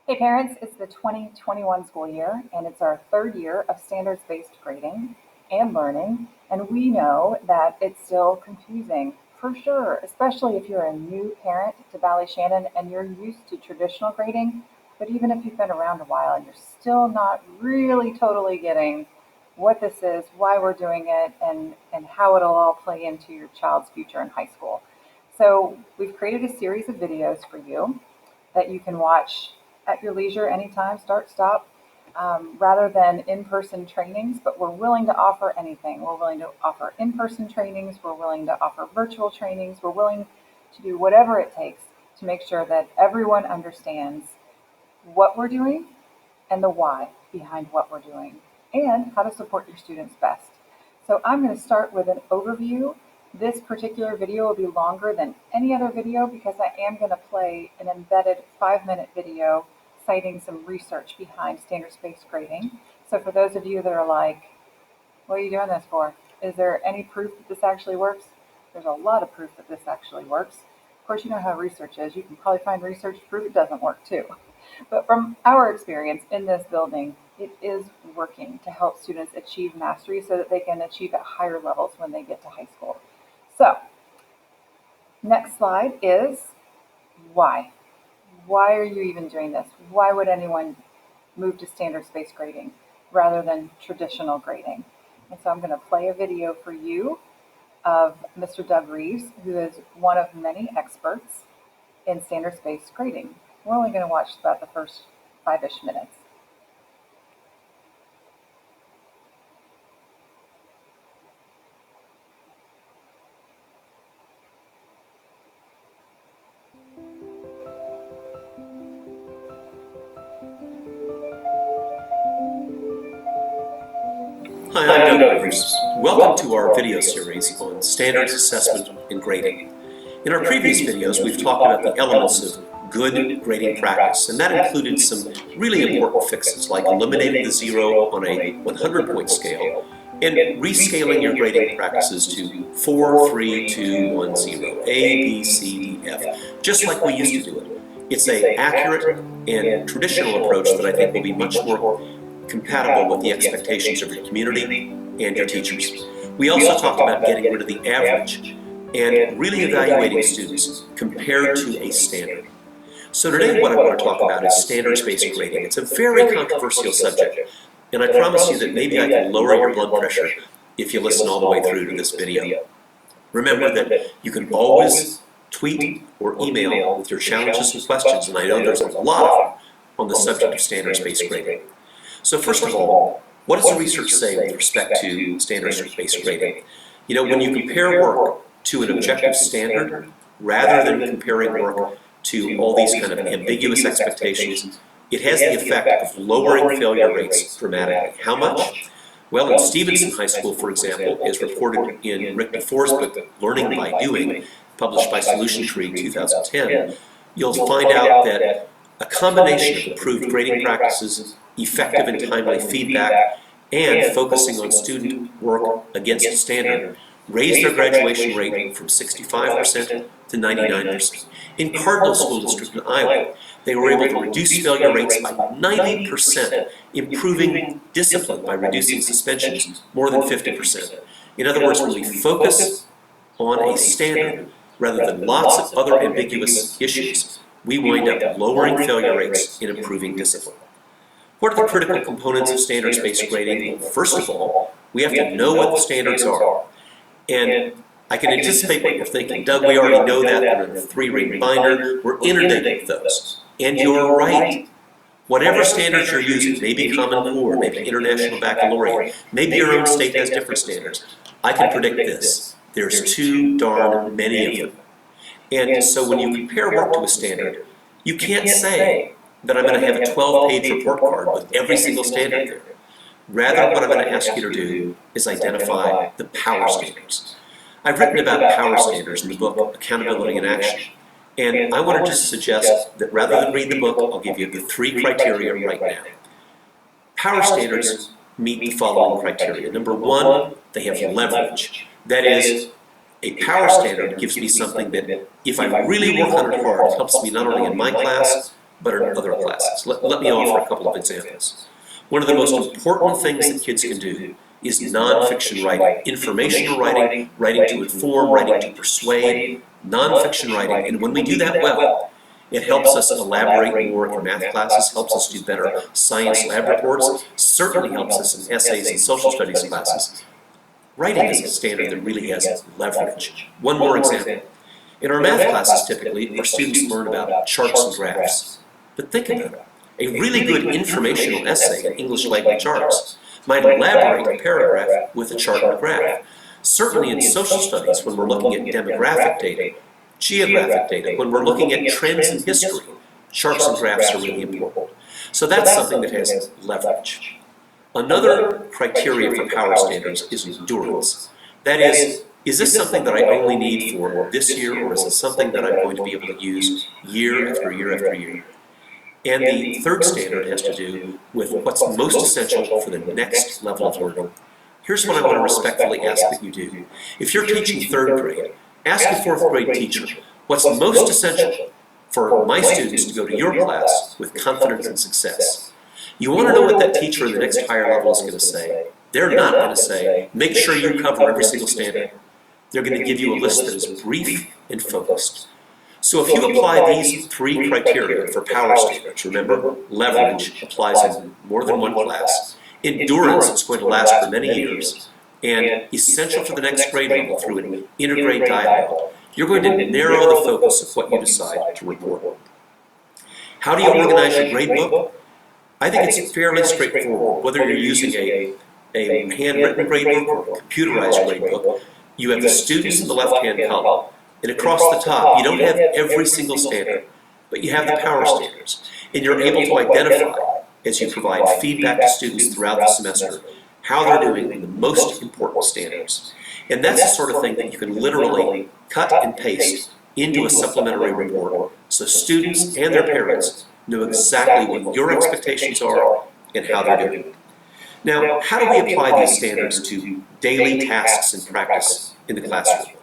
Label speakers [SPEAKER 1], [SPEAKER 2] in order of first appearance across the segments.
[SPEAKER 1] Hey parents, it's the 2021 school year and it's our third year of standards-based grading and learning, and we know that it's still confusing for sure, especially if you're a new parent to Ballyshannon and you're used to traditional grading, but even if you've been around a while and you're still not really totally getting what this is, why we're doing it, and how it'll all play into your child's future in high school. So we've created a series of videos for you that you can watch at your leisure anytime, start, stop, rather than in-person trainings, but we're willing to offer anything. We're willing to offer in-person trainings, we're willing to offer virtual trainings, we're willing to do whatever it takes to make sure that everyone understands what we're doing and the why behind what we're doing and how to support your students best. So I'm going to start with an overview. This particular video will be longer than any other video because I am going to play an embedded 5-minute video citing some research behind standards-based grading. So for those of you that are like, what are you doing this for? Is there any proof that this actually works? There's a lot of proof that this actually works. Of course, you know how research is. You can probably find research to prove it doesn't work too. But from our experience in this building, it is working to help students achieve mastery so that they can achieve at higher levels when they get to high school. So, next slide is why. Why are you even doing this? Why would anyone move to standards-based grading rather than traditional grading? And so I'm going to play a video for you of Mr. Doug Reeves, who is one of many experts in standards-based grading. We're only going to watch about the first 5-ish minutes.
[SPEAKER 2] Hi, I'm Doug Reeves. Welcome to our video series on standards assessment and grading. In our previous videos, we've talked about the elements of good grading practice, and that included some really important fixes like eliminating the 0 on a 100-point scale and rescaling your grading practices to 4, 3, 2, 1, 0, A, B, C, D, F, just like we used to do it. It's an accurate and traditional approach that I think will be much more compatible with the expectations of your community and your teachers. We also talked about getting rid of the average and really evaluating students compared to a standard. So today what I want to talk about is standards-based grading. It's a very controversial subject, and I promise you that maybe I can lower your blood pressure if you listen all the way through to this video. Remember that you can always tweet or email with your challenges and questions, and I know there's a lot of them on the subject of standards-based grading. So first of all, what does the research say with respect to standards-based grading? You know, when you compare work to an objective standard, rather than comparing work to all these kind of ambiguous expectations, it has the effect of lowering failure rates dramatically. How much? Well, in Stevenson High School, for example, as reported in Rick DeFore's book, Learning by Doing, published by Solution Tree in 2010, you'll find out that a combination of improved grading practices, effective and timely feedback, and focusing on student work against a standard raised their graduation rate from 65% to 99%. In Cardinal School District in Iowa, they were able to reduce failure rates by 90%, improving discipline by reducing suspensions more than 50%. In other words, when we focus on a standard rather than lots of other ambiguous issues, we wind up lowering failure rates and improving discipline. What are the critical components of standards-based grading? Well, first of all, we have to know what the standards are. And I can anticipate what you're thinking. Doug, we already know that. They're in a 3-ring binder. We're inundated with those. And you're right. Whatever standards you're using, maybe Common Core, maybe International Baccalaureate, maybe your own state has different standards. I can predict this. There's too darn many of them. And so when you compare work to a standard, you can't say that I'm going to have a 12-page report card with every single standard there. Rather, what I'm going to ask you to do is identify the power standards. I've written about power standards in the book, Accountability in Action. And I want to just suggest that rather than read the book, I'll give you the 3 criteria right now. Power standards meet the following criteria. Number 1, they have leverage. That is, a power standard gives me something that, if I really work on it hard, helps me not only in my class, but in other classes. Let me offer a couple of examples. One of the most important things that kids can do is nonfiction writing, informational writing, writing to inform, writing to persuade, nonfiction writing. And when we do that well, it helps us elaborate more in math classes, helps us do better science lab reports, certainly helps us in essays and social studies classes. Writing is a standard that really has leverage. One more example. In our math classes, typically, our students learn about charts and graphs. But think about it. A really good informational essay in English language arts might elaborate a paragraph with a chart and a graph. Certainly in social studies, when we're looking at demographic data, geographic data, when we're looking at trends in history, charts and graphs are really important. So that's something that has leverage. Another criteria for power standards is endurance. That is this something that I only need for this year, or is it something that I'm going to be able to use year after year after year? And the third standard has to do with what's most essential for the next level of learning. Here's what I want to respectfully ask that you do. If you're teaching third grade, ask a fourth grade teacher, what's most essential for my students to go to your class with confidence and success? You want to know what that teacher in the next higher level is going to say. They're not going to say, make sure you cover every single standard. They're going to give you a list that is brief and focused. So if you apply these three criteria for power standards, remember, leverage applies in more than one class, endurance is going to last for many years, and essential for the next grade level through an intergrade dialogue, you're going to narrow the focus of what you decide to report. How do you organize your grade book? I think it's fairly straightforward. Whether you're using a handwritten grade book or a computerized grade book, you have the students in the left-hand column. And across the top, you don't have every single standard, but you have the power standards. And you're able to identify, as you provide feedback to students throughout the semester, how they're doing in the most important standards. And that's the sort of thing that you can literally cut and paste into a supplementary report so students and their parents know exactly what your expectations are and how they're doing. Now, how do we apply these standards to daily tasks and practice in the classroom?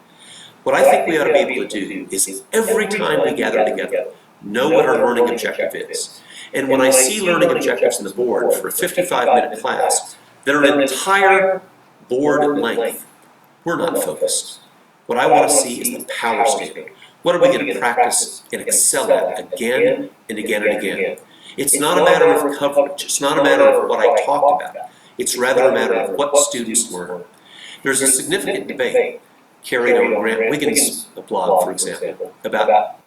[SPEAKER 2] What I think we ought to be able to do is every time we gather together, know what our learning objective is. And when I see learning objectives on the board for a 55-minute class that are an entire board length, we're not focused. What I want to see is the power standard. What are we going to practice and excel at again and again and again? It's not a matter of coverage. It's not a matter of what I talked about. It's rather a matter of what students learn. There's a significant debate carried on Grant Wiggins' blog, for example, about